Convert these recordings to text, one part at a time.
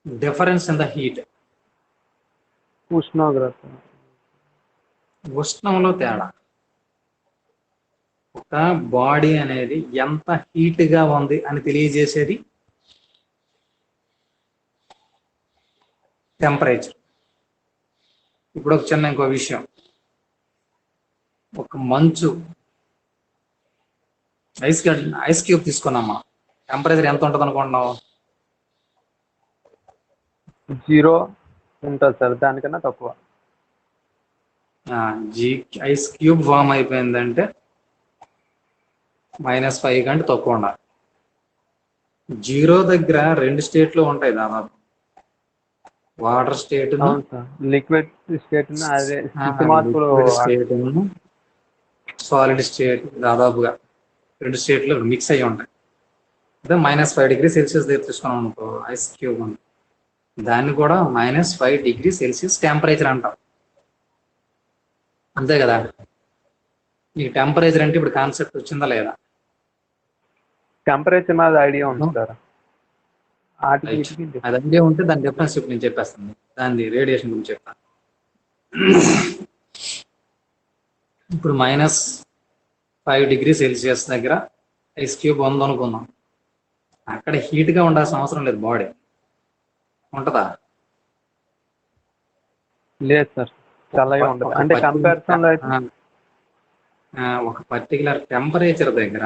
Difference in the heat. ఉష్ణోగ్రత. ఉష్ణంలో తేడా. ఒక బాడీ అనేది ఎంత హీట్ గా ఉంది అని తెలియజేసేది టెంపరేచర్. ఇప్పుడు ఒక చిన్న ఇంకో విషయం, ఒక మంచు ఐస్ క్యూబ్ తీసుకున్నామా, టెంపరేచర్ ఎంత ఉంటుంది అనుకుంటున్నావు? 0 ఉంటుంది సార్, దానికన్నా తక్కువ. ఐస్ క్యూబ్ ఫామ్ అయిపోయిందంటే -5 కంటే తక్కువ ఉండాలి. 0 దగ్గర 2 స్టేట్లు ఉంటాయి దాదాపు, వాటర్ స్టేట్, లిక్విడ్ స్టేట్, అదే స్టేట్, సాలిడ్ స్టేట్. దాదాపుగా 2 స్టేట్లు మిక్స్ అయ్యి ఉంటాయి. అదే -5 డిగ్రీ సెల్సియస్ దగ్గర తీసుకున్నాం అనుకో, ఐస్ క్యూబ్ ఉంది, దాన్ని కూడా -5 డిగ్రీ సెల్సియస్ టెంపరేచర్ అంటాం. అంతే కదా? ఈ టెంపరేచర్ అంటే ఇప్పుడు కాన్సెప్ట్ వచ్చిందా లేదా? టెంపరేచర్ మీద ఐడియా ఉంది సార్. అది ఐడియా ఉంటే దాని డిఫరెన్స్ ఇప్పుడు నేను చెప్పేస్తాను, దాని రేడియేషన్ గురించి చెప్తాను. ఇప్పుడు -5 డిగ్రీ సెల్సియస్ దగ్గర ఐస్ క్యూబ్ ఉందనుకుందాం. అక్కడ హీట్ గా ఉండాల్సిన అవసరం లేదు, బాడీ ఉంటుందా? లేదు సార్, చల్లగా ఉంటుంది. అంటే కంపారిజన్ లో అయితే ఒక పర్టికులర్ టెంపరేచర్ దగ్గర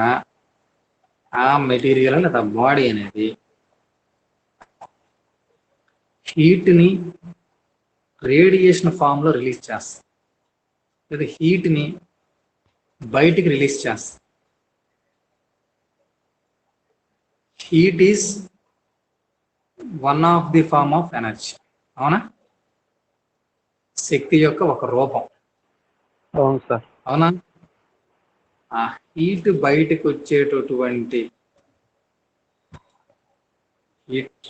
ఆ మెటీరియల్ లేదా బాడీ అనేది హీట్ ని రేడియేషన్ ఫామ్ లో రిలీజ్ చేస్తుంది, లేదా హీట్ ని బయటికి రిలీజ్ చేస్తుంది. Heat is one of the form of energy. అవునా? శక్తి యొక్క ఒక రూపం. అవును సార్. అవునా? ఆ హీట్ బయటకు వచ్చేటటువంటి హీట్,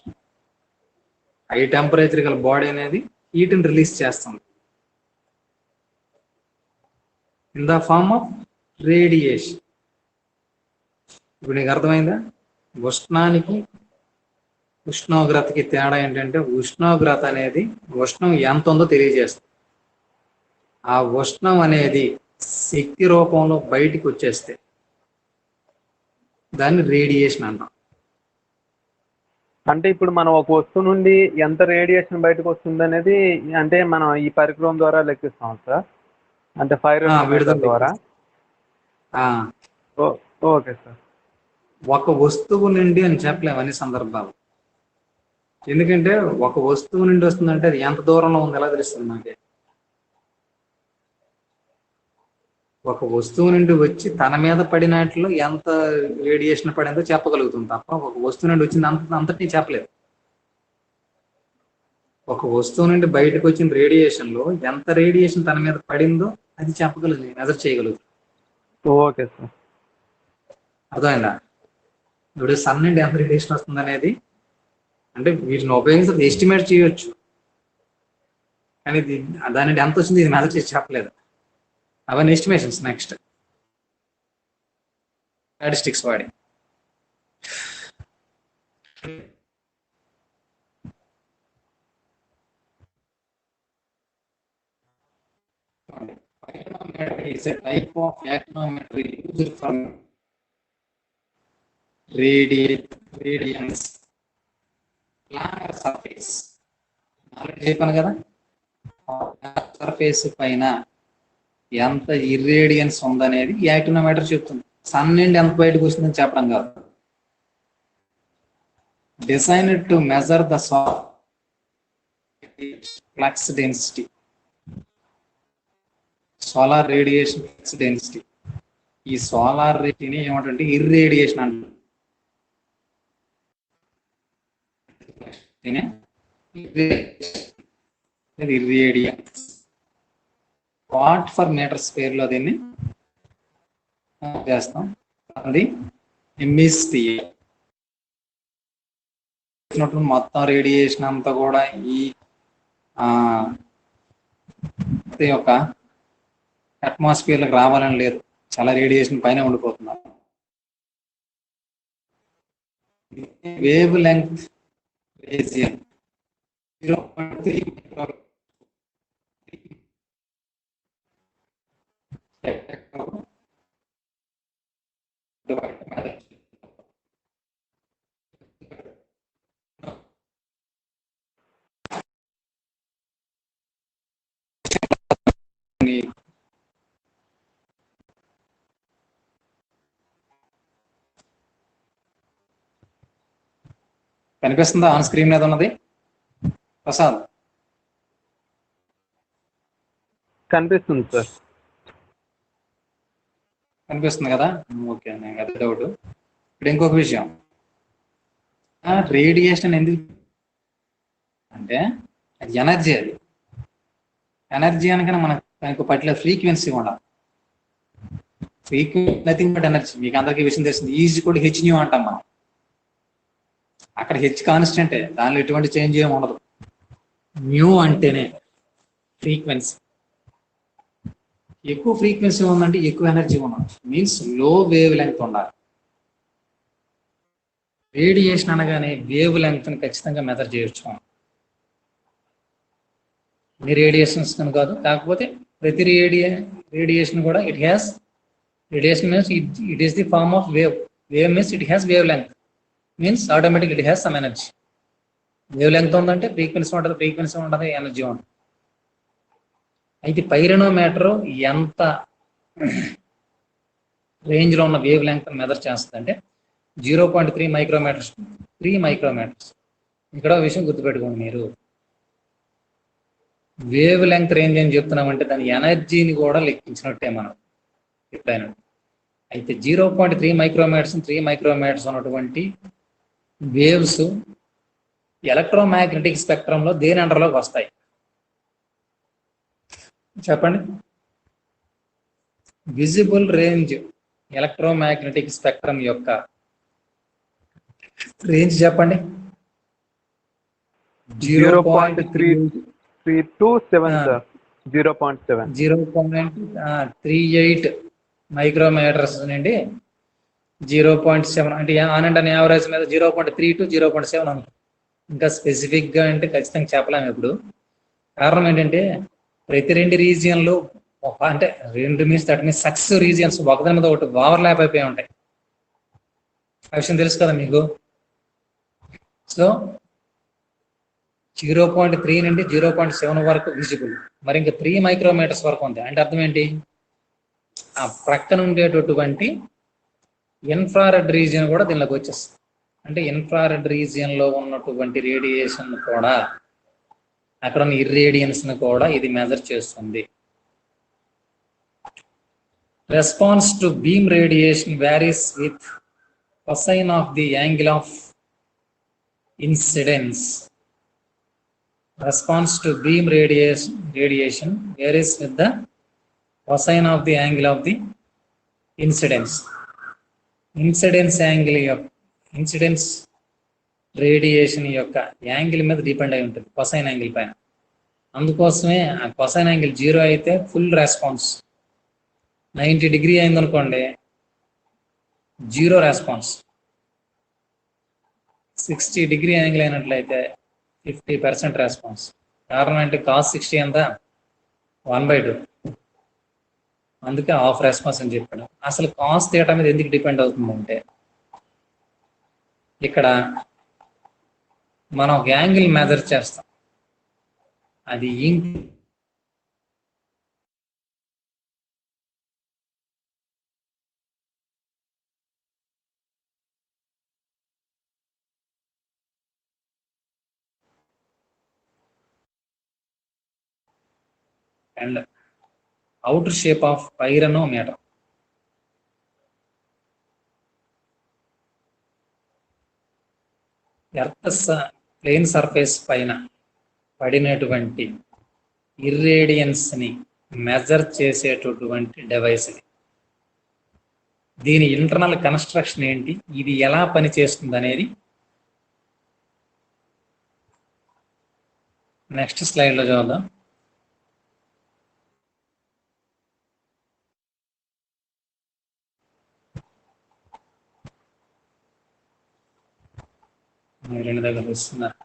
హై టెంపరేచర్ గల బాడీ అనేది హీట్ని రిలీజ్ చేస్తుంది in the form of radiation. ఇప్పుడు నీకు అర్థమైందా? ఉష్ణానికి ఉష్ణోగ్రతకి తేడా ఏంటంటే, ఉష్ణోగ్రత అనేది ఉష్ణం ఎంత ఉందో తెలియజేస్తుంది. ఆ ఉష్ణం అనేది శక్తి రూపంలో బయటికి వచ్చేస్తే దాన్ని రేడియేషన్ అంటాం. అంటే ఇప్పుడు మనం ఒక వస్తువు నుండి ఎంత రేడియేషన్ బయటకు వస్తుంది అనేది అంటే మనం ఈ పరికరం ద్వారా లెక్కిస్తాం సార్, అంటే పైరోమీటర్ ద్వారా. Okay sir. ఒక వస్తువు నుండి అని చెప్పలేము అన్ని సందర్భాలు, ఎందుకంటే ఒక వస్తువు నుండి వస్తుందంటే అది ఎంత దూరంలో ఉంది ఎలా తెలుస్తుంది మనకి? ఒక వస్తువు నుండి వచ్చి తన మీద పడినట్లు ఎంత రేడియేషన్ పడిందో చెప్పగలుగుతుంది తప్ప ఒక వస్తువు నుండి వచ్చింది అంతటినీ చెప్పలేదు. ఒక వస్తువు నుండి బయటకు వచ్చిన రేడియేషన్ లో ఎంత రేడియేషన్ తన మీద పడిందో అది చెప్పగలుగుతుంది, మెజర్ చేయగలుగుతుంది. Okay sir. అర్థమైందా? ఇప్పుడు సన్ నుండి ఎంత రేడియేషన్ వస్తుంది అనేది, అంటే వీటిని ఉపయోగించి ఎస్టిమేట్ చేయొచ్చు, కానీ దాని నుండి ఎంత వచ్చింది ఇది మెజర్ చేసి చెప్పలేదు. అవన్నీ ఎస్టిమేషన్స్. నెక్స్ట్ స్టాటిస్టిక్స్ వాడి is a type of actinometer used for radiance planar surface. చెప్పాను కదా, సర్ఫేస్ పైన ఎంత ఇర్రేడియన్స్ ఉందనేది యాక్టినోమీటర్ చెప్తుంది. సన్ నుండి ఎంత బయటకు వస్తుందని చెప్పడం కాదు. Designed to measure the flux density, solar radiation flux density. ఈ సోలార్ రేడియేషన్ ఏమంటే ఇర్రేడియేషన్ అంటారు. ఇర్రేడియన్స్ వాట్ ఫర్ మీటర్ స్క్వేర్ లో దీన్ని చేస్తాం. అది ఎమిస్ఫియర్. మొత్తం రేడియేషన్ అంతా కూడా ఈ యొక్క అట్మాస్ఫియర్ లకు రావాలని లేదు, చాలా రేడియేషన్ పైన ఉండిపోతున్నారు. వేవ్ లెంగ్త్ రీజియన్ 0.3 కనిపిస్తుందా ఆన్ స్క్రీన్ మీద ఉన్నది ప్రసాద్? కనిపిస్తుంది సార్. కనిపిస్తుంది కదా? ఓకే, నాకు అదే డౌట్. ఇప్పుడు ఇంకొక విషయం, రేడియేషన్ ఎందుకు అంటే అది ఎనర్జీ. అది ఎనర్జీ అనగానే మనకు పర్టికులర్ ఫ్రీక్వెన్సీ ఉండాలి. Frequency nothing but energy. మీకు అందరికీ విషయం తెలిసింది, ఈజ్ కూడా హెచ్ న్యూ అంటాం మనం. అక్కడ హెచ్ కాన్స్టెంటే, దానిలో ఎటువంటి చేంజ్ ఏమి ఉండదు. న్యూ అంటేనే ఫ్రీక్వెన్సీ. ఎక్కువ ఫ్రీక్వెన్సీ ఉందంటే ఎక్కువ ఎనర్జీ ఉన్నది, మీన్స్ లో వేవ్ లెంగ్త్ ఉండాలి. రేడియేషన్ అనగానే వేవ్ లెంగ్త్ ఖచ్చితంగా మెజర్ చేయొచ్చు. అన్ని రేడియేషన్స్ అని కాదు, కాకపోతే ప్రతి రేడియేషన్ కూడా it has radiation means it is the form of wave. Wave means it has wavelength, means automatic it has some energy. Wavelength ఉందంటే ఫ్రీక్వెన్సీ ఉంటుంది, ఫ్రీక్వెన్సీ ఉంటుంది, ఎనర్జీ ఉంటుంది. అయితే పైరనోమీటర్ ఎంత రేంజ్ లో ఉన్న వేవ్ లెంగ్త్ మెజర్ చేస్తుంది అంటే 0.3 మైక్రోమీటర్స్. 3 మైక్రోమీటర్స్. ఇక్కడ విషయం గుర్తుపెట్టుకోండి మీరు, వేవ్ లెంగ్త్ రేంజ్ అని చెప్తున్నామంటే దాని ఎనర్జీని కూడా లెక్కించినట్టే మనం ఎప్పుడైనా. అయితే 0.3 మైక్రోమీటర్స్ 3 మైక్రోమీటర్స్ ఉన్నటువంటి వేవ్స్ ఎలక్ట్రోమాగ్నెటిక్ స్పెక్ట్రంలో దేని అండర్లోకి వస్తాయి చెప్పండి? విజిబుల్ రేంజ్ ఎలక్ట్రోమాగ్నెటిక్ స్పెక్ట్రమ్ యొక్క రేంజ్ చెప్పండి. 0.38 మైక్రోమీటర్స్ నుండి 0.7 అంటే ఆన్ అండ్ ఆన్ యావరేజ్ మీద 0.3 to 0.7 అనుకో. ఇంకా స్పెసిఫిక్ గా అంటే ఖచ్చితంగా చెప్పలేము ఇప్పుడు. కారణం ఏంటంటే ప్రతి రెండు రీజియన్లు అంటే రెండు means that means successive regions ఒకదాని మీద ఒకటి ఓవర్ ల్యాప్ అయిపోయి ఉంటాయి. ఆ విషయం తెలుసు కదా మీకు. సో 0.3 నుండి 0.7 వరకు విజిబుల్, మరి ఇంకా 3 మైక్రోమీటర్స్ వరకు ఉంది అంటే అర్థం ఏంటి? ఆ ప్రక్కన ఉండేటటువంటి ఇన్ఫ్రారెడ్ రీజియన్ కూడా దీనిలోకి వచ్చేస్తుంది. అంటే ఇన్ఫ్రారెడ్ రీజియన్ లో ఉన్నటువంటి రేడియేషన్ కూడా, అక్కడ ఉన్న ఇర్రేడియన్స్ ని కూడా ఇది మెజర్ చేస్తుంది. Response to beam radiation varies with cosine of the angle of incidence. Response to beam radiation varies with the cosine of the angle of the incidence. Incidence radiation యొక్క యాంగిల్ మీద depend అయి ఉంటుంది, cosine angle పైన. అందుకోసమే ఆ cosine angle 0 అయితే full response, 90 degree అయిందనుకోండి 0 response, 60 degree angle అయినట్లయితే 50% రెస్పాన్స్. కారణం అంటే cos 60 ఎంత? 1/2. అందుకే హాఫ్ రెస్పాన్స్ అని చెప్పాడు. అసలు కాస్ థీటా మీద ఎందుకు డిపెండ్ అవుతుందంటే, ఇక్కడ మనం ఒక యాంగిల్ మెజర్ చేస్తాం, అది and outer shape of pyranometer. Earth plane surface పైన పడినటువంటి ఇర్రేడియన్స్ ని మెజర్ చేసేటటువంటి డివైస్ ఇది. దీని ఇంటర్నల్ కన్స్ట్రక్షన్ ఏంటి, ఇది ఎలా పనిచేస్తుంది అనేది నెక్స్ట్ స్లైడ్ లో చూద్దాం. రెండు దగ్గర వస్తున్నారు.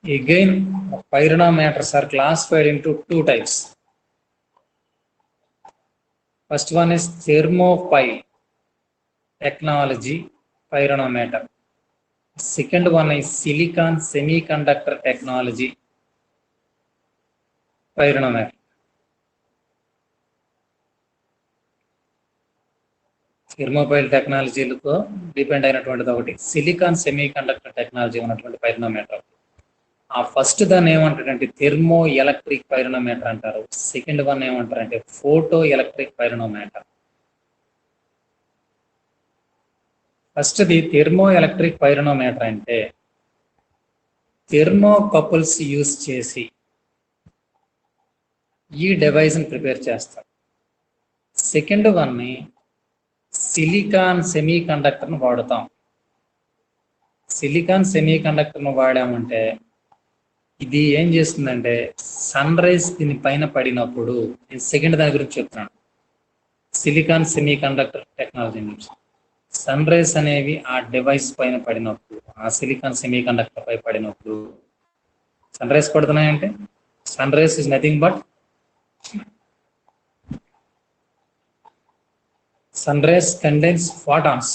Again, pyranometers are classified into two types. First one is thermopile technology pyranometer. Second one is silicon semiconductor technology pyranometer. Thermopile టెక్నాలజీలతో డిపెండ్ అయినటువంటిది ఒకటి సిలికాన్ సెమీ కండక్టర్ టెక్నాలజీ ఉన్నటువంటి పైరనోమీటర్. ఆ ఫస్ట్ దాన్ని ఏమంటారంటే థెర్మో ఎలక్ట్రిక్ పైరనోమీటర్ అంటారు. సెకండ్ వన్ ఏమంటారంటే photo electric పైరనోమీటర్. ఫస్ట్ది థెర్మో ఎలక్ట్రిక్ పైరనోమీటర్ అంటే థెర్మో కపుల్స్ యూజ్ చేసి ఈ డివైస్ని ప్రిపేర్ చేస్తారు. సెకండ్ వన్ని సిలికాన్ సెమీ కండక్టర్ను వాడుతాం. సిలికాన్ సెమీ కండక్టర్ను వాడామంటే ఇది ఏం చేస్తుందంటే సన్ రైజ్ దీని పైన పడినప్పుడు, నేను సెకండ్ దాని గురించి చెప్తున్నాను, సిలికాన్ సెమీ కండక్టర్ టెక్నాలజీ నుంచి సన్ రైజ్ అనేవి ఆ డివైస్ పైన పడినప్పుడు, ఆ సిలికాన్ సెమీ కండక్టర్ పై పడినప్పుడు, సన్ రైజ్ పడుతున్నాయంటే sun rays is nothing but sun rays condense photons.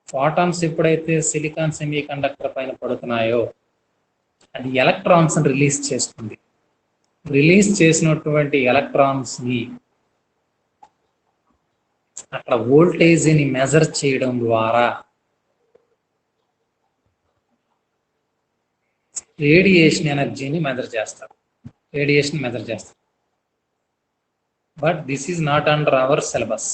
Photons ఎప్పుడైతే సిలికాన్ సెమీ కండక్టర్ పైన పడుతున్నాయో అది ఎలక్ట్రాన్స్ రిలీజ్ చేస్తుంది. రిలీజ్ చేసినటువంటి ఎలక్ట్రాన్స్ ని అక్కడ వోల్టేజ్ని మెజర్ చేయడం ద్వారా రేడియేషన్ ఎనర్జీని మెజర్ చేస్తారు. But this is not under hour syllabus.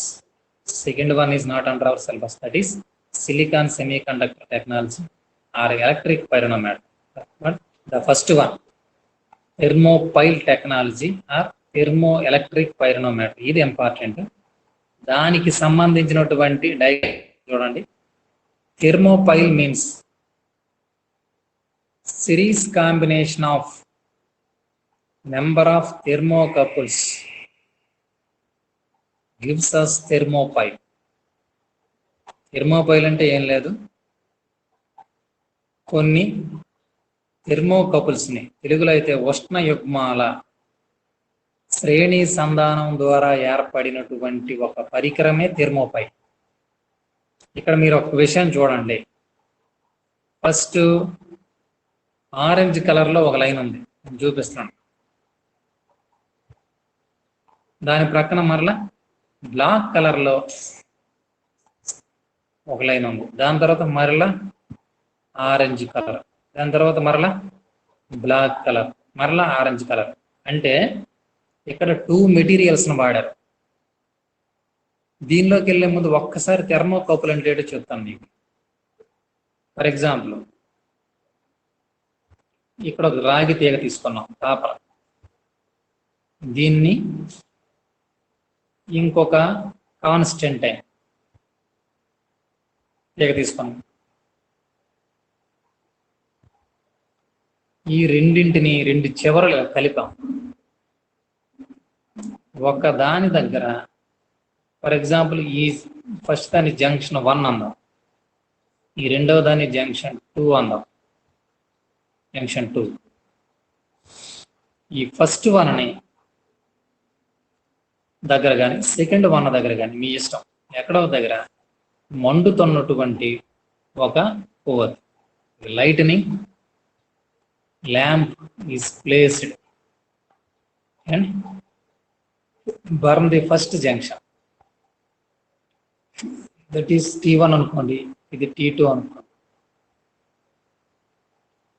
Second one is not under our syllabus, that is silicon semiconductor technology or electric pyranometer. But the first one, thermopile technology or thermoelectric pyranometer, ఇది important. దానికి సంబంధించినటువంటి diagram చూడండి. Thermopile means series combination of number of thermocouples gives us thermopile. Thermopile అంటే ఏం లేదు, కొన్ని థెర్మోకపుల్స్ని, తెలుగులో అయితే ఉష్ణ యుగ్మాల శ్రేణి సంధానం ద్వారా ఏర్పడినటువంటి ఒక పరికరమే థెర్మోపైల్. ఇక్కడ మీరు ఒక విషయం చూడండి. ఫస్ట్ ఆరెంజ్ కలర్లో ఒక లైన్ ఉంది, నేను చూపిస్తున్నాను. దాని ప్రక్కన మరలా బ్లాక్ కలర్లో ఒక లైన్ ఉంది. దాని తర్వాత మరలా ఆరెంజ్ కలర్, దాని తర్వాత మరలా బ్లాక్ కలర్, మరలా ఆరెంజ్ కలర్. అంటే ఇక్కడ 2 మెటీరియల్స్ను వాడారు. దీనిలోకి వెళ్ళే ముందు ఒక్కసారి థెర్మోకపుల్ అంటే ఏంటో చెప్తాను మీకు. ఫర్ ఎగ్జాంపుల్, ఇక్కడ ఒక రాగి తీగ తీసుకున్నాం, కాపర్. దీన్ని ఇంకొక కాన్స్టెంట్ టైం తీగ తీసుకున్నాం. ఈ రెండింటిని 2 చివరలు కలిపాం. ఒక దాని దగ్గర ఫర్ ఎగ్జాంపుల్ ఈ ఫస్ట్ దాని జంక్షన్ 1 అందాం, ఈ రెండవ దాని జంక్షన్ 2 అందాం. జంక్షన్ 2, ఈ ఫస్ట్ వన్ని దగ్గర కానీ సెకండ్ వన్ దగ్గర కానీ మీ ఇష్టం, ఎక్కడో దగ్గర మండుతున్నటువంటి ఒక కొవ్వొత్తి, lightning lamp is placed and burn the first junction. That is T1 అనుకోండి, ఇది T2 అనుకోండి.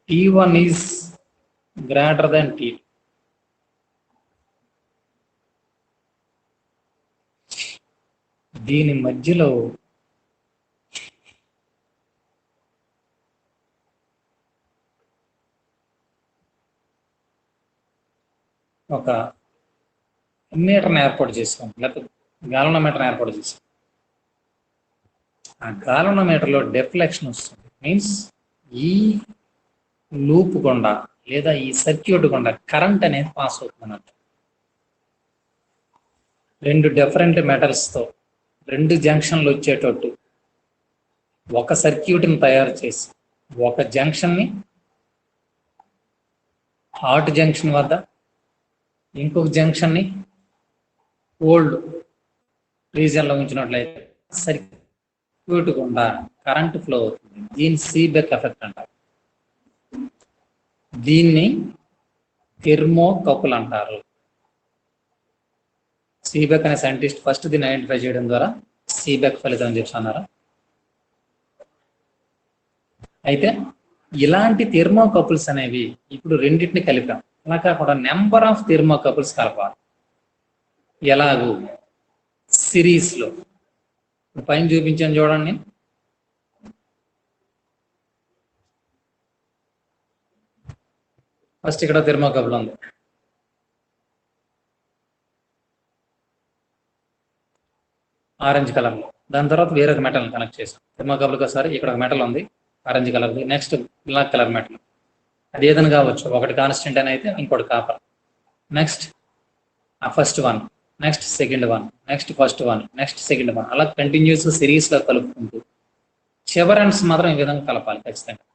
T1 is greater than T2. దీని మధ్యలో ఒక మీటర్ని ఏర్పాటు చేసాం, లేకపోతే గాలనోమీటర్ని ఏర్పాటు చేసాం. ఆ గాలనోమీటర్లో డెఫ్లెక్షన్ వస్తుంది. మీన్స్ ఈ లూప్ గుండా లేదా ఈ సర్క్యూట్ గుండా కరెంట్ అనేది పాస్ అవుతుంది అన్నట్టు. 2 డిఫరెంట్ మెటల్స్తో 2 జంక్షన్లు వచ్చేటట్టు ఒక సర్క్యూట్ని తయారు చేసి ఒక జంక్షన్ని హాట్ జంక్షన్ వద్ద ఇంకొక జంక్షన్ ని కోల్డ్ రీజియన్ లో ఉంచినట్లయితే సర్క్యూట్ గుండా కరెంట్ ఫ్లో అవుతుంది. దీన్ని సీబెక్ ఎఫెక్ట్ అంటారు. దీన్ని థెర్మోకపుల్ అంటారు. సీబెక్ అనే సైంటిస్ట్ ఫస్ట్ దీన్ని ఐడెంటిఫై చేయడం ద్వారా సీబెక్ ఫలితం అని చెప్తున్నారు. అయితే ఇలాంటి థెర్మోకపుల్స్ అనేవి ఇప్పుడు రెండింటిని కలిపాం. అలా కాకుండా నెంబర్ ఆఫ్ థెర్మోకపుల్స్ కలపాలి. ఎలాగూ సిరీస్ లో పైన చూపించాను చూడండి. ఫస్ట్ ఇక్కడ థెర్మోకపుల్ ఉంది. ఆరెంజ్ కలర్ లో. దాని తర్వాత వేరొక మెటల్ కనెక్ట్ చేసాం. థెర్మోకపుల్ ఒకసారి ఇక్కడ ఒక మెటల్ ఉంది orange colour. Next black colour metal. అది ఏదైనా కావచ్చు. ఒకటి కాన్స్టెంట్ అని అయితే ఇంకోటి కాపర్. నెక్స్ట్ ఆ first one, next second one, next first one, next second one, అలా కంటిన్యూస్ సిరీస్ లో కలుపుకుంటూ చివరి ఎండ్స్ మాత్రం ఈ విధంగా కలపాలి ఖచ్చితంగా.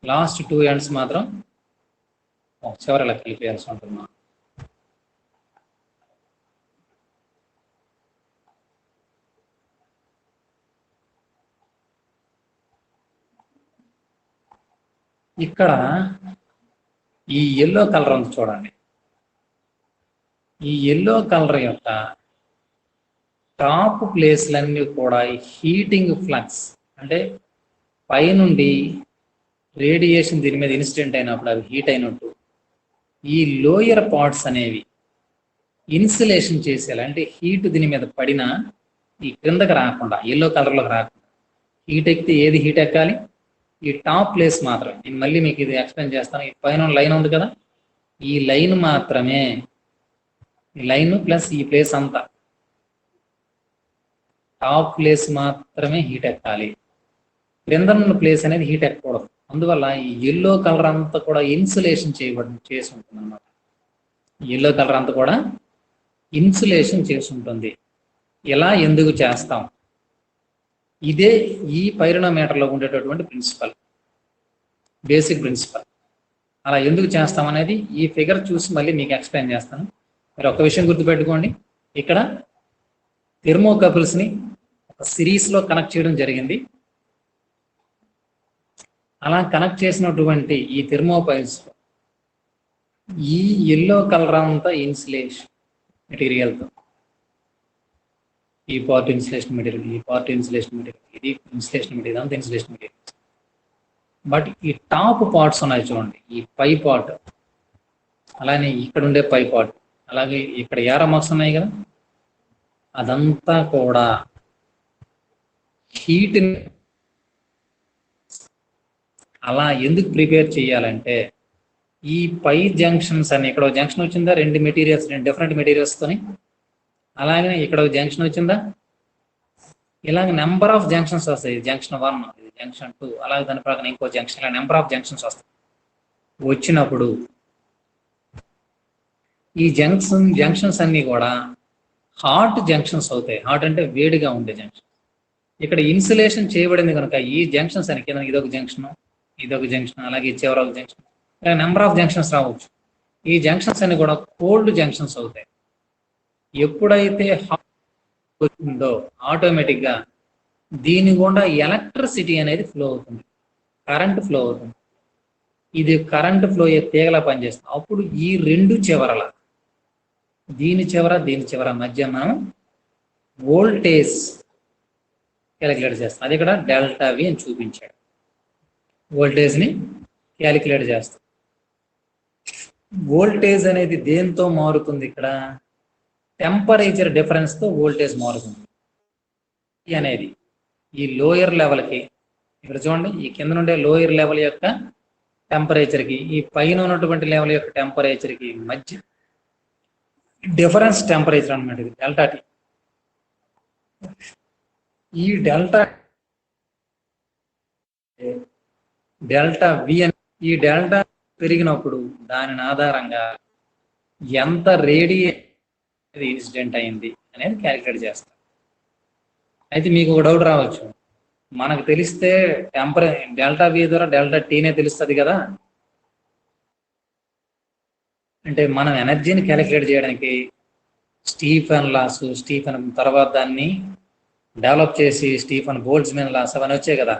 లాస్ట్ 2 ఎండ్స్ మాత్రం చివరి ఇలా కలిపేయాల్సి ఉంటుంది. ఇక్కడ ఈ ఎల్లో కలర్ ఉంది చూడండి. ఈ ఎల్లో కలర్ యొక్క టాప్ ప్లేస్లన్నీ కూడా హీటింగ్ ఫ్లక్స్ అంటే పైనుండి రేడియేషన్ దీని మీద ఇన్సిడెంట్ అయినప్పుడు అవి హీట్ అయినట్టు ఈ లోయర్ పార్ట్స్ అనేవి ఇన్సులేషన్ చేసేయాలి. అంటే హీట్ దీని మీద పడినా ఈ క్రిందకి రాకుండా ఎల్లో కలర్లోకి రాకుండా హీట్ ఎక్కితే ఏది హీట్ ఎక్కాలి? ఈ టాప్ ప్లేస్ మాత్రం. నేను మళ్ళీ మీకు ఇది ఎక్స్ప్లెయిన్ చేస్తాను. ఈ పైన లైన్ ఉంది కదా, ఈ లైన్ మాత్రమే, ఈ లైన్ ప్లస్ ఈ ప్లేస్ అంతా టాప్ ప్లేస్ మాత్రమే హీట్ ఎక్కాలి. క్రింద ఉన్న ప్లేస్ అనేది హీట్ ఎక్కకూడదు. అందువల్ల ఈ ఎల్లో కలర్ అంతా కూడా ఇన్సులేషన్ చేసి ఉంటుంది అన్నమాట. ఎల్లో కలర్ అంతా కూడా ఇన్సులేషన్ చేసి ఉంటుంది. ఇలా ఎందుకు చేస్తాం? ఇదే ఈ పైరోనోమీటర్లో ఉండేటటువంటి ప్రిన్సిపల్, బేసిక్ ప్రిన్సిపల్. అలా ఎందుకు చేస్తాం అనేది ఈ ఫిగర్ చూసి మళ్ళీ మీకు ఎక్స్ప్లెయిన్ చేస్తాను. మీరు ఒక విషయం గుర్తుపెట్టుకోండి, ఇక్కడ థెర్మోకపుల్స్ని ఒక సిరీస్లో కనెక్ట్ చేయడం జరిగింది. అలా కనెక్ట్ చేసినటువంటి ఈ థెర్మోపైల్స్ ఈ ఎల్లో కలర్ అంతా ఇన్సులేషన్ మెటీరియల్తో, ఈ పార్ట్ ఇన్సులేషన్ మెటీరియల్, ఈ పార్ట్ ఇన్సులేషన్ మెటీరియల్, ఇది ఇన్సులేషన్ మెటీరియల్, అంతా ఇన్సులేషన్ మెటీరియల్. బట్ ఈ టాప్ పార్ట్స్ ఉన్నాయి చూడండి, ఈ పై పార్ట్, అలానే ఇక్కడ ఉండే పై పార్ట్, అలాగే ఇక్కడ ఏరో మార్క్స్ ఉన్నాయి కదా, అదంతా కూడా హీట్. అలా ఎందుకు ప్రిపేర్ చేయాలంటే ఈ పై జంక్షన్స్ అని, ఇక్కడ జంక్షన్ వచ్చిందా రెండు డిఫరెంట్ మెటీరియల్స్తోని, అలాగే ఇక్కడ ఒక జంక్షన్ వచ్చిందా, ఇలాగ నెంబర్ ఆఫ్ జంక్షన్స్ వస్తాయి. జంక్షన్ 1, ఇది జంక్షన్ 2, అలాగే దాని ప్రకారం ఇంకో జంక్షన్, ఇలా నెంబర్ ఆఫ్ జంక్షన్స్ వస్తాయి. వచ్చినప్పుడు ఈ జంక్షన్స్ అన్ని కూడా హాట్ జంక్షన్స్ అవుతాయి. హాట్ అంటే వేడిగా ఉండే జంక్షన్. ఇక్కడ ఇన్సులేషన్ చేయబడింది కనుక ఈ జంక్షన్స్ అని కింద ఇదొక జంక్షన్, ఇదొక జంక్షన్, అలాగే చివరి ఒక జంక్షన్, ఇలా నెంబర్ ఆఫ్ జంక్షన్స్ రావచ్చు. ఈ జంక్షన్స్ అన్ని కూడా కోల్డ్ జంక్షన్స్ అవుతాయి. ఎప్పుడైతే హాట్ వచ్చిందో ఆటోమేటిక్ గా దీని గుండా ఎలక్ట్రిసిటీ అనేది ఫ్లో అవుతుంది, కరెంట్ ఫ్లో అవుతుంది. ఇది కరెంట్ ఫ్లో తీగలా పనిచేస్తుంది. అప్పుడు ఈ రెండు చివరల, దీని చివర మధ్య మనం వోల్టేజ్ క్యాలిక్యులేట్ చేస్తాం. అది ఇక్కడ డెల్టా వి అని చూపించాడు. వోల్టేజ్ ని క్యాలిక్యులేట్ చేస్తాం. వోల్టేజ్ అనేది దేంతో మారుతుంది? ఇక్కడ టెంపరేచర్ డిఫరెన్స్ తో వోల్టేజ్ మారుతుంది. అనేది ఈ లోయర్ లెవెల్కి, ఇక్కడ చూడండి, ఈ కింద నుండే లోయర్ లెవెల్ యొక్క టెంపరేచర్కి ఈ పైన ఉన్నటువంటి లెవెల్ యొక్క టెంపరేచర్కి మధ్య డిఫరెన్స్ టెంపరేచర్ అనమాట. ఇది డెల్టా టీ. ఈ డెల్టా వి అని, ఈ డెల్టా పెరిగినప్పుడు దాని ఆధారంగా ఎంత రేడియేషన్ ఇన్సిడెంట్ అయింది అనేది క్యాలిక్యులేట్ చేస్తాం. అయితే మీకు ఒక డౌట్ రావచ్చు, మనకు తెలిస్తే డెల్టా వి ద్వారా డెల్టా టీనే తెలుస్తుంది కదా, అంటే మనం ఎనర్జీని క్యాలిక్యులేట్ చేయడానికి స్టీఫెన్ లాస్, స్టీఫెన్ తర్వాత దాన్ని డెవలప్ చేసి స్టీఫెన్ బోల్ట్జ్మెన్ లాస్ అవన్నీ వచ్చాయి కదా,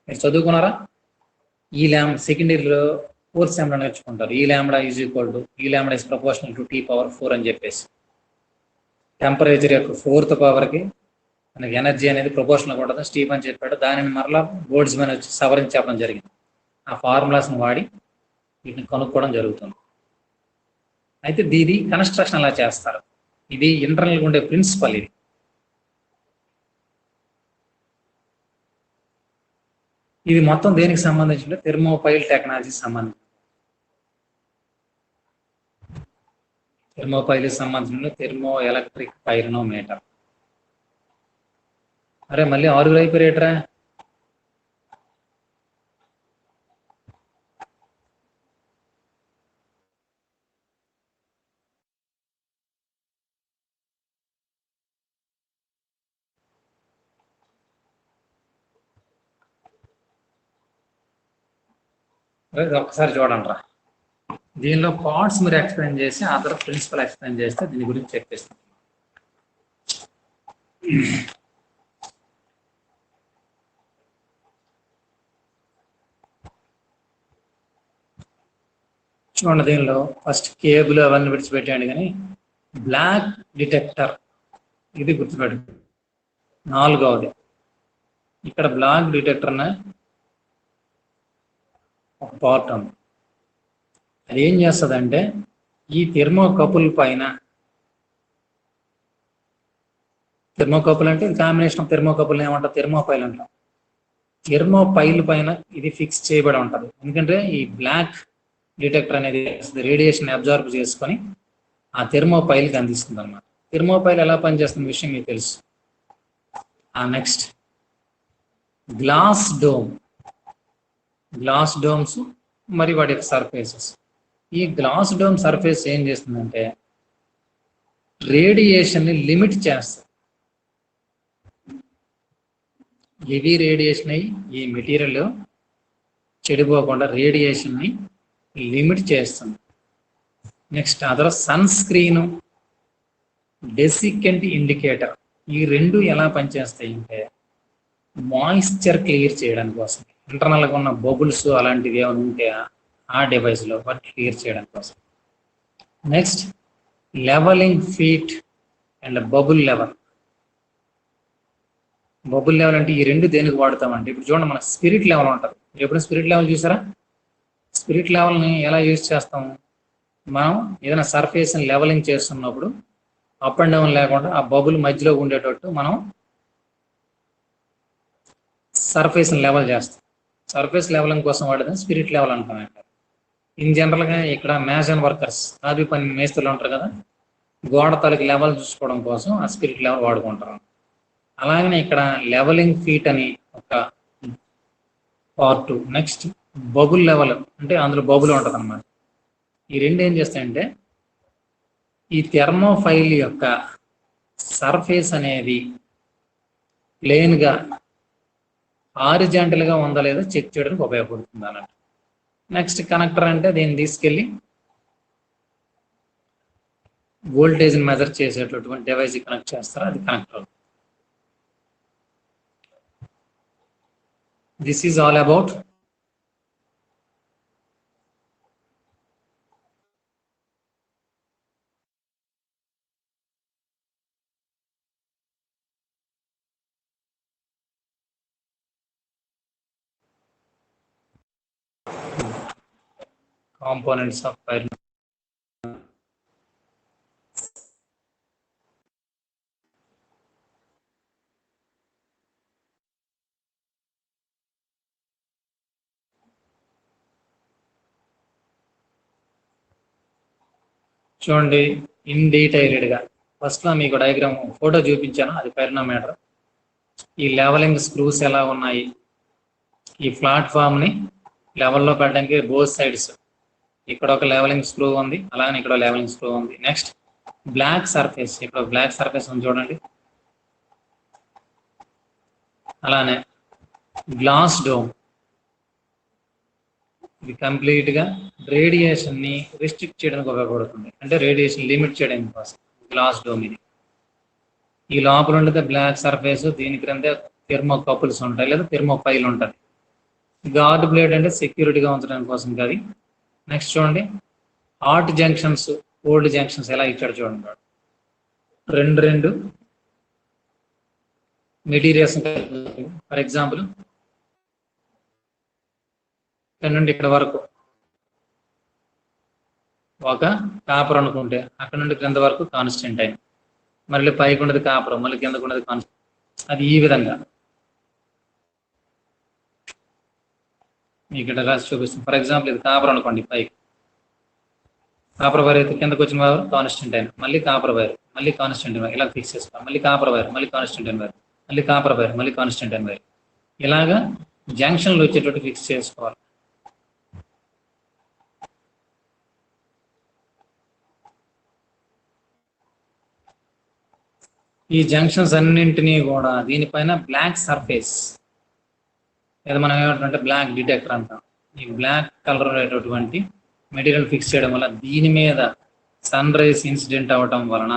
మీరు చదువుకున్నారా? ఈ సెకండ్ ఇయర్లో ఫోర్త్ సెమ్లో నేర్చుకుంటారు. ఈ ల్యాండా ఈజ్ ఈక్వల్ టు ఈ ల్యాండా ఇస్ ప్రపోర్షనల్ టు T⁴ అని చెప్పేసి టెంపరేచర్ యొక్క 4th పవర్కి మనకి ఎనర్జీ అనేది ప్రపోర్షనల్ ఉంటుంది స్టీఫెన్ చెప్పాడు. దానిని మరలా బోల్ట్జ్మెన్ వచ్చి సవరించి చెప్పడం జరిగింది. ఆ ఫార్ములాస్ని వాడి వీటిని కనుక్కోవడం జరుగుతుంది. అయితే దీని కన్స్ట్రక్షన్ అలా చేస్తారు. ఇది ఇంటర్నల్గా ఉండే ప్రిన్సిపల్. ఇది మొత్తం దేనికి సంబంధించిన థెర్మోపైల్ టెక్నాలజీకి సంబంధించి, థెర్మోపైల్కి సంబంధించిన థెర్మో ఎలక్ట్రిక్ పైరోనోమీటర్. అరే మళ్ళీ 6 అయిపోయారేట్రా? ఒక్కసారి చూడండి రా. దీనిలో పార్ట్స్ మీరు ఎక్స్ప్లెయిన్ చేసి అదర్ ప్రిన్సిపల్ ఎక్స్ప్లెయిన్ చేస్తే దీని గురించి చెప్పేస్తాం. చూడండి, దీనిలో ఫస్ట్ కేబుల్ అవన్నీ విడిచిపెట్టాడు, కానీ బ్లాక్ డిటెక్టర్ ఇది గుర్తుపెట్టు. 4వది ఇక్కడ బ్లాక్ డిటెక్టర్ ఒక పార్ట్ ఉంది. అది ఏం చేస్తుందంటే ఈ థెర్మోకపుల్ పైన, థెర్మోకపుల్ అంటే కాంబినేషన్ ఆఫ్ థెర్మోకపుల్ ఏమంటారు, థెర్మోపైల్ అంటాం. థెర్మోపైల్ పైన ఇది ఫిక్స్ చేయబడి ఉంటుంది. ఎందుకంటే ఈ బ్లాక్ డిటెక్టర్ అనేది రేడియేషన్ అబ్జార్బ్ చేసుకొని ఆ థెర్మోపైల్కి అందిస్తుంది అనమాట. థెర్మోపైల్ ఎలా పనిచేస్తున్న విషయం మీకు తెలుసు. నెక్స్ట్ గ్లాస్ డోమ్స్ మరి వాటి యొక్క సర్ఫేసెస్. ఈ గ్లాస్ డోమ్ సర్ఫేస్ ఏం చేస్తుందంటే రేడియేషన్ని లిమిట్ చేస్తుంది. హెవీ రేడియేషన్ అయ్యి ఈ మెటీరియల్ చెడిపోకుండా రేడియేషన్ని లిమిట్ చేస్తుంది. Next other sun screen, desiccant indicator, ఈ రెండు ఎలా పనిచేస్తాయి అంటే మాయిశ్చర్ క్లియర్ చేయడం కోసం, ఇంటర్నల్గా ఉన్న బబుల్స్ అలాంటివి ఏమైనా ఉంటే ఆ డివైస్లో వాటి క్లియర్ చేయడం కోసం. Next levelling feet and bubble level. Bubble level అంటే ఈ రెండు దేనికి వాడతామంటే, ఇప్పుడు చూడండి మన స్పిరిట్ లెవెల్ ఉంటుంది. ఎప్పుడు స్పిరిట్ లెవెల్ చూసారా? స్పిరిట్ లెవెల్ని ఎలా యూజ్ చేస్తాము, మనం ఏదైనా సర్ఫేస్ని లెవలింగ్ చేస్తున్నప్పుడు అప్ అండ్ డౌన్ లేకుండా ఆ బబుల్ మధ్యలో ఉండేటట్టు మనం సర్ఫేస్ని లెవెల్ చేస్తాం. సర్ఫేస్ లెవెలింగ్ కోసం వాడేది స్పిరిట్ లెవెల్ అంటాం. ఇన్ జనరల్గా ఇక్కడ మేజన్ వర్కర్స్, తాబీ పని మేస్తులు ఉంటారు కదా, గోడ తలకి లెవెల్ చూసుకోవడం కోసం ఆ స్పిరిట్ లెవెల్ వాడుకుంటారు. అలాగనే ఇక్కడ లెవలింగ్ ఫీట్ అని ఒక పార్ట్. నెక్స్ట్ బబుల్ లెవెల్ అంటే అందులో బబుల్ ఉంటుంది అనమాట. ఈ రెండు ఏం చేస్తాయంటే ఈ థెర్మోఫైల్ యొక్క సర్ఫేస్ అనేది ప్లేన్గా హారిజాంటల్గా ఉందా లేదా చెక్ చేయడానికి ఉపయోగపడుతుంది అన్నట్టు. నెక్స్ట్ కనెక్టర్ అంటే దీన్ని తీసుకెళ్ళి వోల్టేజ్ని మెజర్ చేసేటటువంటి డివైస్ కనెక్ట్ చేస్తారు, అది connector. This is all about components of pyramid. చూడండి ఇన్ డీటెయిల్డ్గా ఫస్ట్లో మీకు డయాగ్రామ్ ఫోటో చూపించాను, అది పైరోనోమీటర్. ఈ లెవలింగ్ స్క్రూస్ ఎలా ఉన్నాయి, ఈ ప్లాట్ఫామ్ని లెవెల్లో పెట్టడానికి బోత్ సైడ్స్ ఇక్కడ ఒక లెవలింగ్ స్క్రూ ఉంది, అలాగే ఇక్కడ లెవలింగ్ స్క్రూ ఉంది. నెక్స్ట్ బ్లాక్ సర్ఫేస్, ఇక్కడ బ్లాక్ సర్ఫేస్ ఉంది చూడండి. అలానే గ్లాస్ డోమ్, ఇది కంప్లీట్గా రేడియేషన్ ని రిస్ట్రిక్ట్ చేయడానికి ఉపయోగపడుతుంది, అంటే రేడియేషన్ లిమిట్ చేయడానికి కోసం. గ్లాస్ డోమ్ ఇది. ఈ లోపల ఉండేది బ్లాక్ సర్ఫేస్, దీని క్రింద థెర్మోకపుల్స్ ఉంటాయి లేదా థెర్మోపైల్ ఉంటుంది. గార్డ్ బ్లేడ్ అంటే సెక్యూరిటీగా ఉంచడానికి కోసం కాదు. నెక్స్ట్ చూడండి, హాట్ జంక్షన్స్, కోల్డ్ జంక్షన్స్ ఎలా ఇచ్చాడు చూడండి. రెండు మెటీరియల్స్. ఫర్ ఎగ్జాంపుల్ ఇక్కడ నుండి ఇక్కడ వరకు ఒక కాపర్ అనుకుంటే, అక్కడ నుండి కింద వరకు కాన్స్టెంట్ అయిన, మళ్ళీ పైకి ఉన్నది కాపర్, మళ్ళీ కిందకు ఉన్నది కాన్స్టెంట్. అది ఈ విధంగా ఇక్కడ రాసి చూపిస్తుంది. ఫర్ ఎగ్జాంపుల్ ఇది కాపర్ అనుకోండి, పైకి కాపర్ వైర్ అయితే కిందకు వచ్చిన వైర్ కాన్స్టెంట్ అయిన, మళ్ళీ కాపర్ వైర్, మళ్ళీ కాన్స్టెంట్ వైర్, ఇలా ఫిక్స్ చేసుకోవాలి. మళ్ళీ కాపర్ వైర్, మళ్ళీ కాన్స్టెంట్ అయిన వైర్, మళ్ళీ కాపర్ వైర్, మళ్ళీ కాన్స్టెంట్ అయిన వైర్, ఇలాగా జంక్షన్లు వచ్చేటట్టు ఫిక్స్ చేసుకోవాలి. ఈ జంక్షన్స్ అన్నింటినీ కూడా దీనిపైన బ్లాక్ సర్ఫేస్, లేదా మనం ఏమంటే బ్లాక్ డిటెక్టర్ అంటాం. ఈ బ్లాక్ కలర్ అనేటటువంటి మెటీరియల్ ఫిక్స్ చేయడం వల్ల దీని మీద సన్ రైజ్ ఇన్సిడెంట్ అవ్వటం వలన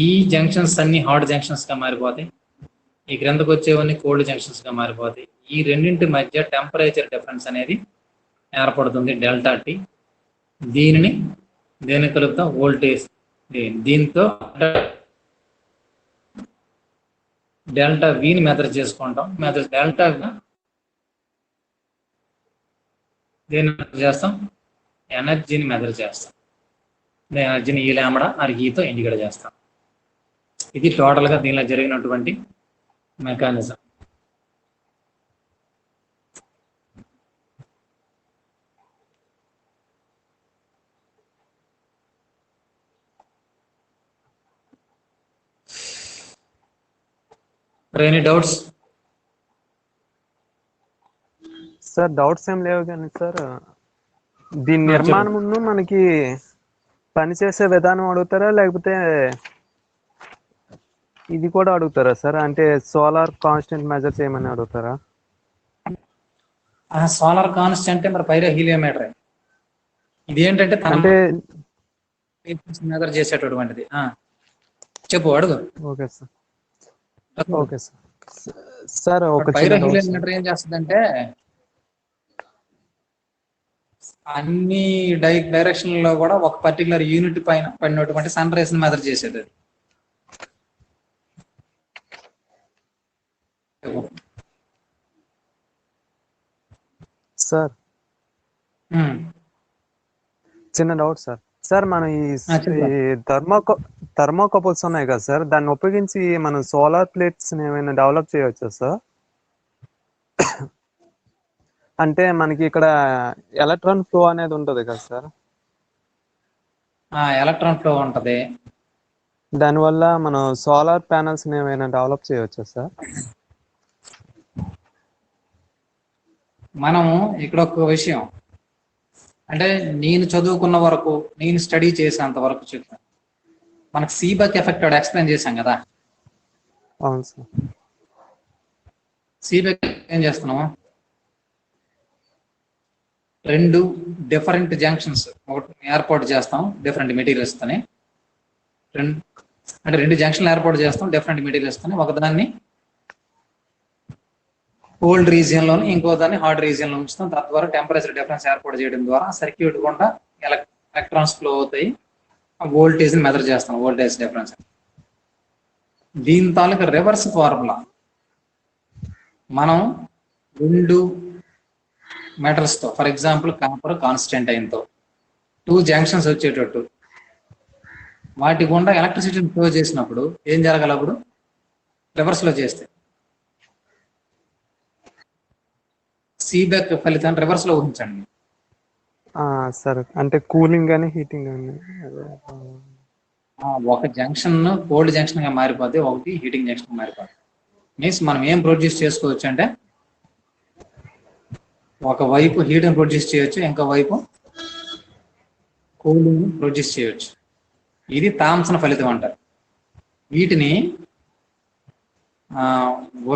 ఈ జంక్షన్స్ అన్ని హాట్ జంక్షన్స్ గా మారిపోతాయి, ఈ క్రిందకు వచ్చేవన్నీ కోల్డ్ జంక్షన్స్ గా మారిపోతాయి. ఈ రెండింటి మధ్య టెంపరేచర్ డిఫరెన్స్ అనేది ఏర్పడుతుంది, డెల్టా టీ. దేని కలుపుతాం, వోల్టేజ్. దీంతో డెల్టా విని మెజర్ చేసుకుంటాం. డెల్టా దేన్ని మెజర్ చేస్తాం, ఎనర్జీని మెజర్ చేస్తాం. ఎనర్జీని ఈ లాంబ్డా ఆర్ ఈతో ఇండికేట్ చేస్తాం. ఇది టోటల్గా దీనిలో జరిగినటువంటి mechanism. Any doubts? Sir doubts ఏం లేవు కానీ సార్, దీని నిర్మాణం మనకి పనిచేసే విధానం అడుగుతారా, లేకపోతే ఇది కూడా అడుగుతారా సార్? అంటే సోలార్ కాన్స్టెంట్ మెజర్ చేయమని అడుగుతారా? సోలార్ కాన్స్టెంట్ మరి పైరా హీలియోమీటర్. ఇది ఏంటంటే అంటే మెజర్ చేసేటటువంటిది. చెప్పు, అడుగు. Okay sir. Okay sir. Sir ఒక హీలియోమీటర్ ఏం చేస్తుందంటే అన్ని డైరెక్షన్ లో కూడా ఒక పర్టికులర్ యూనిట్ పైన పడినటువంటి సన్ రైజ్ ని మెజర్ చేసేది. సార్ చిన్న డౌట్ సార్. సార్ మనం ఈ థర్మోకపుల్స్ ఉన్నాయి కదా సార్, దాన్ని ఉపయోగించి మనం సోలార్ ప్లేట్స్ ఏమైనా డెవలప్ చేయవచ్చా సార్? అంటే మనకి ఇక్కడ ఎలక్ట్రాన్ ఫ్లో అనేది ఉంటుంది కదా సార్. ఎలక్ట్రాన్ ఫ్లో ఉంటది. దానివల్ల మనం సోలార్ ప్యానల్స్ ఏమైనా డెవలప్ చేయవచ్చా సార్? మనము ఇక్కడ ఒక విషయం అంటే, నేను చదువుకున్న వరకు, నేను స్టడీ చేసేంత వరకు చెప్పాను. మనకు సీబక్ ఎఫెక్ట్ ఎక్స్ప్లెయిన్ చేశాం కదా. అవును సార్. సీబక్ ఏం చేస్తున్నాము, రెండు డిఫరెంట్ జంక్షన్స్ ఏర్పాటు చేస్తాం డిఫరెంట్ మెటీరియల్స్ తోని. రెండు జంక్షన్లు ఏర్పాటు చేస్తాం డిఫరెంట్ మెటీరియల్స్ తోని. ఒకదాన్ని కోల్డ్ రీజియన్ లోని, ఇంకో దాన్ని హాట్ రీజియన్ లో ఉంచుతాం. తద్వారా టెంపరేచర్ డిఫరెన్స్ ఏర్పాటు చేయడం ద్వారా సర్క్యూట్ గుండా ఎలక్ట్రాన్స్ ఫ్లో అవుతాయి. వోల్టేజ్ ని మెజర్ చేస్తాం, వోల్టేజ్ డిఫరెన్స్. దీని తాలూకా రివర్స్ ఫార్ములా మనం రెండు మెటల్స్ తో, ఫర్ ఎగ్జాంపుల్ కాపర్ కాన్స్టెంట్ అయినతో 2 జంక్షన్స్ వచ్చేటట్టు వాటి గుండా ఎలక్ట్రిసిటీని ఫ్లో చేసినప్పుడు ఏం జరగాలప్పుడు రివర్స్ లో చేస్తే సీబెక్ ఫలితాన్ని రివర్స్ లో ఊహించండి. సరే, అంటే కూలింగ్ కానీ హీటింగ్ కానీ ఒక జంక్షన్ కోల్డ్ జంక్షన్ గా మారిపోతే, ఒకటి హీటింగ్ జంక్షన్ మారిపోతుంది. మీన్స్ మనం ఏం ప్రొడ్యూస్ చేసుకోవచ్చు అంటే, ఒకవైపు హీట్ని ప్రొడ్యూస్ చేయొచ్చు, ఇంకో వైపు కూలింగ్ ప్రొడ్యూస్ చేయొచ్చు. ఇది థామ్సన్ ఫలితం అంటారు. వీటిని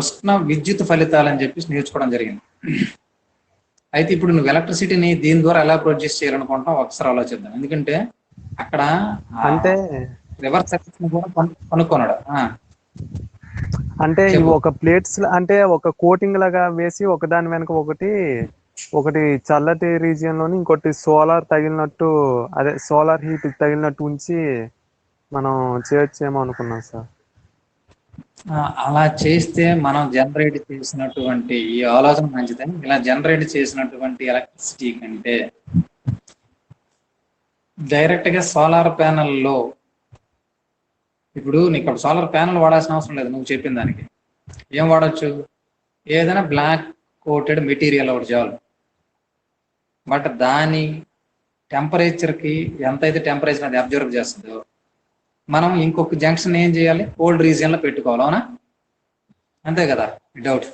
ఉష్ణ విద్యుత్ ఫలితాలు అని చెప్పేసి నేర్చుకోవడం జరిగింది. అయితే ఇప్పుడు నువ్వు ఎలక్ట్రిసిటీని దీని ద్వారా ఎలా ప్రొడ్యూస్ చేయాలనుకుంటున్నావు ఒకసారి ఆలోచిద్దాం. ఎందుకంటే అక్కడ అంటే రివర్స్ సర్క్యూట్ కూడా కనుక్కున్నాడు. అంటే ఇవి చెప్పు. ఒక ప్లేట్స్ అంటే ఒక కోటింగ్ లాగా వేసి ఒకదాని వెనక ఒకటి చల్లటి రీజియన్ లోని ఇంకోటి సోలార్ తగిలినట్టు, అదే సోలార్ హీట్ తగిలినట్టు ఉంచి మనం చేయొచ్చేమో అనుకున్నాం సార్. అలా చేస్తే మనం జనరేట్ చేసినటువంటి ఈ ఆలోచన మంచిదని, ఇలా జనరేట్ చేసినటువంటి ఎలక్ట్రిసిటీ కంటే డైరెక్ట్ గా సోలార్ ప్యానెల్లో, ఇప్పుడు నీకు సోలార్ ప్యానెల్ వాడాల్సిన అవసరం లేదు. నువ్వు చెప్పిన దానికి ఏం వాడచ్చు, ఏదైనా బ్లాక్ కోటెడ్ మెటీరియల్ ఒకటి చాలు. బట్ దాని టెంపరేచర్కి ఎంతైతే టెంపరేచర్ అది అబ్జర్వ్ చేస్తుందో మనం ఇంకొక జంక్షన్ ఏం చేయాలి, కోల్డ్ రీజియన్ లో పెట్టుకోవాలి. అవునా? అంతే కదా? డౌట్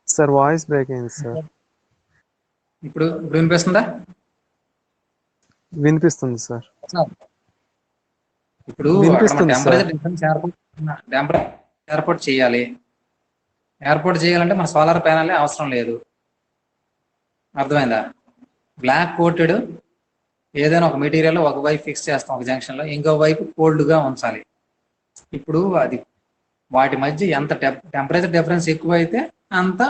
సార్ వాయిస్ బ్రేక్ అయింది సార్. ఇప్పుడు వినిపిస్తుందా? వినిపిస్తుంది సార్. ఇప్పుడు వినిపిస్తుంది సార్. టెంపరేచర్ డిఫరెన్స్ ఏర్పాటు చేయాలి. ఏర్పాటు చేయాలంటే మన సోలార్ ప్యానెల్ అవసరం లేదు. అర్థమైందా? బ్లాక్ కోటెడ్ ఏదైనా ఒక మెటీరియల్ ఒక వైపు ఫిక్స్ చేస్తాం ఒక జంక్షన్ లో, ఇంకో వైపు కోల్డ్ గా ఉంచాలి. ఇప్పుడు అది వాటి మధ్య ఎంత టెంపరేచర్ డిఫరెన్స్ ఎక్కువ అయితే అంత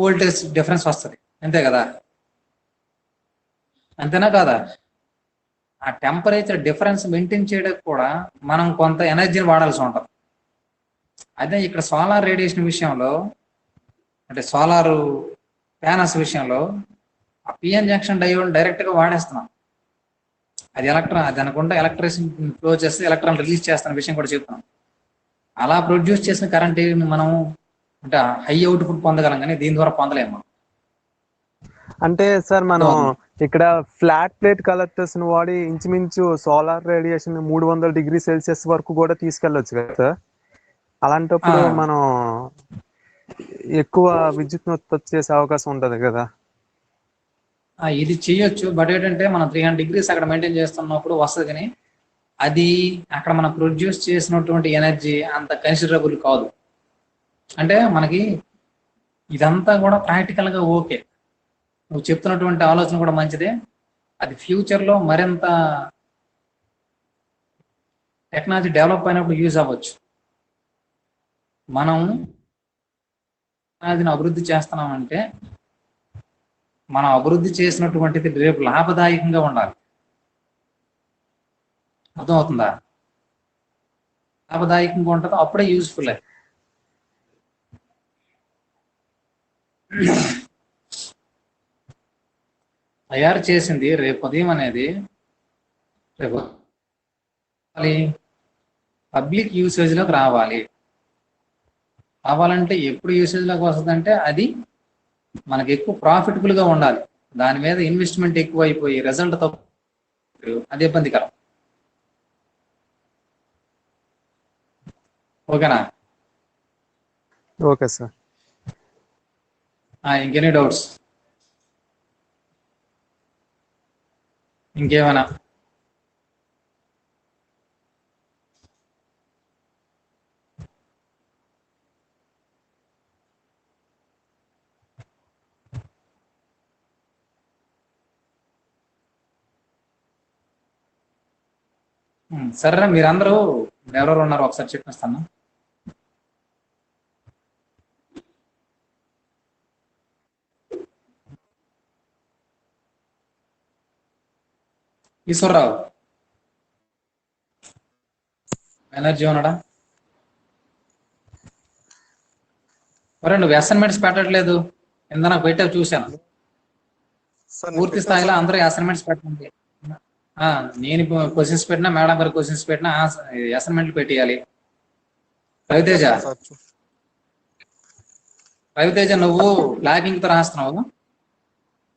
వోల్టేజ్ డిఫరెన్స్ వస్తుంది. అంతే కదా? అంతేనా కాదా? ఆ టెంపరేచర్ డిఫరెన్స్ మెయింటైన్ చేయడానికి కూడా మనం కొంత ఎనర్జీని వాడాల్సి ఉంటుంది. అదే ఇక్కడ సోలార్ రేడియేషన్ విషయంలో, అంటే సోలార్ ప్యానల్స్ విషయంలో ఆ పిఎన్ జంక్షన్ డయోడ్ డైరెక్ట్ గా వాడేస్తున్నాం. అది అది అనుకుంటే ఎలక్ట్రిసిటీ ఫ్లో చేస్తే ఎలక్ట్రాన్ రిలీజ్ చేస్తున్న విషయం కూడా చెప్తున్నాం. అలా ప్రొడ్యూస్ చేసిన కరెంట్ మనం అంటే హై అవుట్పుట్ పొందగలం, కానీ దీని ద్వారా పొందలేము. అంటే సార్ మనం ఇక్కడ ఫ్లాట్ ప్లేట్ కలెక్టర్స్ ని వాడి ఇంచుమించు సోలార్ రేడియేషన్ 300 డిగ్రీ సెల్సియస్ వరకు కూడా తీసుకెళ్లొచ్చు కదా సార్. అలాంటప్పుడు మనం ఎక్కువ విద్యుత్ ఉత్పత్తి చేసే అవకాశం ఉంటది కదా. ఇది చేయొచ్చు, బట్ ఏంటంటే మనం 300 డిగ్రీస్ అక్కడ మెయింటైన్ చేస్తున్నప్పుడు వస్తుంది, కానీ అది అక్కడ మనం ప్రొడ్యూస్ చేసినటువంటి ఎనర్జీ అంత కన్సిడరబుల్ కాదు. అంటే మనకి ఇదంతా కూడా ప్రాక్టికల్ గా ఓకే, నువ్వు చెప్తున్నటువంటి ఆలోచన కూడా మంచిదే. అది ఫ్యూచర్ లో మరింత టెక్నాలజీ డెవలప్ అయినప్పుడు యూజ్ అవ్వచ్చు. మనం టెక్నాలజీని అభివృద్ధి చేస్తున్నామంటే మనం అభివృద్ధి చేసినటువంటిది రేపు లాభదాయకంగా ఉండాలి. అర్థమవుతుందా? లాభదాయకంగా ఉంటుందో అప్పుడే యూజ్ఫుల్. తయారు చేసింది రేపు ఉదయం అనేది రేపు పబ్లిక్ యూసేజ్లోకి రావాలంటే ఎప్పుడు యూసేజ్లోకి వస్తుందంటే అది మనకి ఎక్కువ ప్రాఫిటబుల్గా ఉండాలి. దాని మీద ఇన్వెస్ట్మెంట్ ఎక్కువ అయిపోయి రిజల్ట్ తప్పు, అది ఇబ్బందికరం. ఓకేనా? Okay sir. ఇంకెనీ డౌట్స్? ఇంకేమైనా? సరే, మీరందరూ ఎవరెవరు ఉన్నారో ఒకసారి చెప్పేస్తాను. ఈశ్వరరావు ఎనర్జీ ఉన్నాడా? మరి నువ్వు అసైన్మెంట్స్ పెట్టట్లేదు, కింద నాకు పెట్టావు చూశాను. పూర్తి స్థాయిలో అందరూ అసైన్మెంట్స్ పెట్టండి. నేను క్వశ్చన్స్ పెట్టినా, మేడం గారు క్వశ్చన్స్ పెట్టినా అసైన్మెంట్లు పెట్టేయాలి. రవితేజ నువ్వు బ్లాక్ ఇంక్ తో రాస్తున్నావు,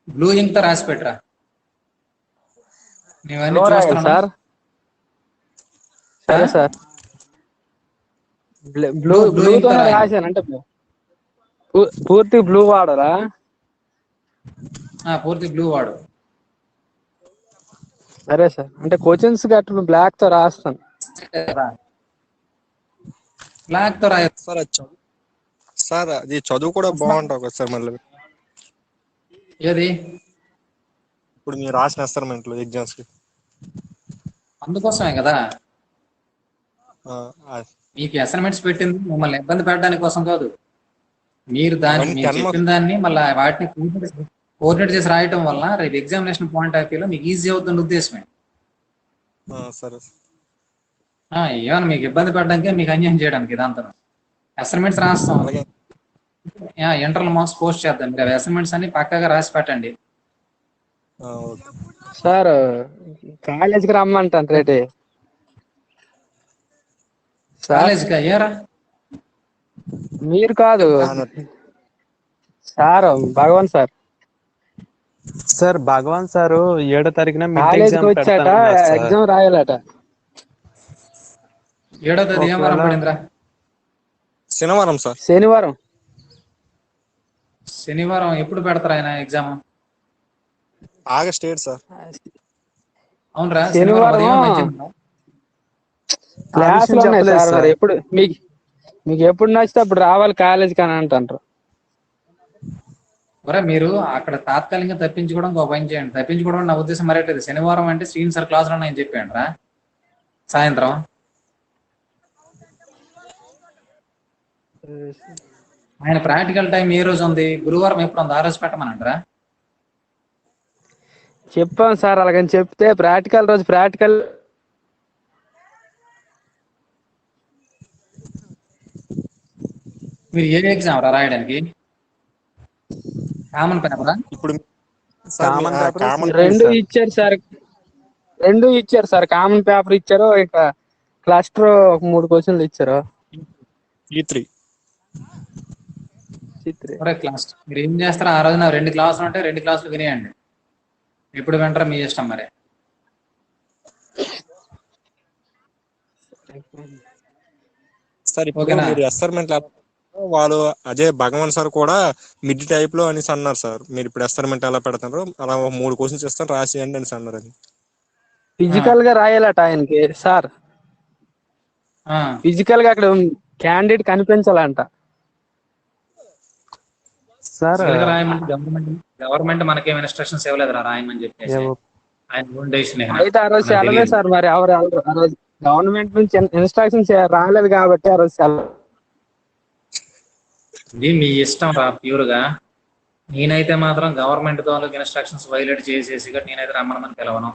బ్లూ ఇంక్ తో రాసి పెట్టరా. నీవన్నీ చూస్తున్నా సార్. సరే సార్. బ్లూ తో రాశాను అంటే పూర్తి బ్లూ వాడరా? పూర్తి బ్లూ వాడు. సరే సార్, అంటే క్వశ్చన్స్ గట్టు బ్లాక్ తో రాస్తాను. బ్లాక్ తో రాయ సార్ అది చదువు కూడా బాగుంటావు కదా సార్. మళ్ళీ ఏది ఇప్పుడు మీరు రాసిన అసైన్మెంట్లు ఎగ్జామ్స్ కి అందుకోసమే కదా ఆ, ఆ, మీకు అసైన్మెంట్స్ పెట్టింది మిమ్మల్ని ఇబ్బంది పెట్టడానికి కోసం కాదు. మీరు దాన్ని అవన్నీ మీరు 10 చెప్పిన మార్క్స్. దాన్ని మళ్ళీ వాటిని కోఆర్డినేట్ చేసి రాయటం వల్ల రేపు ఎగ్జామినేషన్ పాయింట్ ఆఫ్ వ్యూలో మీకు ఈజీ అవుతున్న ఉద్దేశమే. సరే. ఏమైనా మీకు ఇబ్బంది పెట్టడానికే, మీకు అన్యాయం చేయడానికి ఇదంతా. అసైన్మెంట్స్ రాస్తాం, అలాగే. ఇంటర్నల్ మార్క్స్ పోస్ట్ చేద్దాం. మీరు అసైన్మెంట్స్ అన్ని పక్కాగా రాసి పెట్టండి. ఓకే సార్ కాలేజీకి రమ్మంటాను రేటే సార్. కాలేజీకి అయ్యారా? మీరు కాదు అన్నారు. సార్, భగవాన్ సార్ సార్ భగవాన్ సారు 7వ తారీఖున మిడ్ కాలేజీకి ఎగ్జామ్ వచ్చాట, పెడతానన్నారు సార్. ఎగ్జామ్ రాయాలట. 7వ తేదీ ఏం వారం పడిందిరా? శనివారం సార్. శనివారం. శనివారం ఎప్పుడు పెడతారు ఆయన ఎగ్జామ్? August 8 sir. అవునరా, శనివారం ఉదయం మధ్యాహ్నం? క్లాసులు ఉన్నాయి చెప్పలేదు సార్. సార్. మరి ఎప్పుడు మీకు ఎప్పుడు నచ్చితే అప్పుడు రావాలి కాలేజీకి అని అంటారు. ఒరే మీరు అక్కడ తాత్కాలికంగా తప్పించుకోవడం ఒక పని చేయండి. తప్పించుకోవడం నా ఉద్దేశం మరేట్లేదు. శనివారం అంటే శ్రీన్ సార్ క్లాసులో నేను చెప్పాను రా సాయంత్రం. ఆయన ప్రాక్టికల్ టైం ఏ రోజు ఉంది? గురువారం ఎప్పుడు ఉంది? ఆ రోజు పెట్టమనంటారా? చెప్పాం సార్, అలాగని చెప్తే ప్రాక్టికల్ రోజు ప్రాక్టికల్ మీరు ఏ ఎగ్జామ్ రా రాయడానికి? కామన్ పేపరా? ఇప్పుడు సార్ కామన్ పేపర్ కామన్ రెండు ఇచ్చారు సార్. కామన్ పేపర్ ఇచ్చారు, ఇక క్లస్టర్ 3 క్వశ్చన్లు ఇచ్చారు. E3. ఒరే క్లాస్ మీరు ఏం చేస్తారా? ఆ రోజున 2 క్లాసులు ఉంటే 2 క్లాసులు వినేయండి. ఎప్పుడు వింటారా మీ ఇష్టం మరి. సార్ ఇప్పుడు ఓకేనా? మీరు అసైన్మెంట్ వాళ్ళు అదే భగవాన్ సార్ కూడా మిడ్ టైప్ లో అనేసి అన్నారు సార్. మీరు ఇప్పుడు అసైన్మెంట్ ఎలా పెడతారు, అలా 3 క్వశ్చన్స్ ఇస్తాను రాసేయండి అనేసి అన్నారు. అది ఫిజికల్ గా రాయాలట ఆయనకి సార్. ఫిజికల్ గా అక్కడ క్యాండిడేట్ కనిపించాలంట సార్. రాయమంటే గవర్నమెంట్ మనకేం ఇన్స్ట్రక్షన్స్ ఇవ్వలేదురా రాయమని చెప్పేసి. ఆయన ఓన్ డెసిషన్. అయితే ఆ రోజు సెలవే సార్. మరి ఎవరు ఆ రోజు గవర్నమెంట్ నుంచి ఇన్స్ట్రక్షన్స్ రాలేదు కాబట్టి ఆ రోజు సెలవు. ఇది మీ ఇష్టం రా ప్యూర్ గా. నేనైతే మాత్రం గవర్నమెంట్ తాలూకు ఇన్స్ట్రక్షన్స్ వైలేట్ చేసేసి నేనైతే రమ్మనమని పిలవను.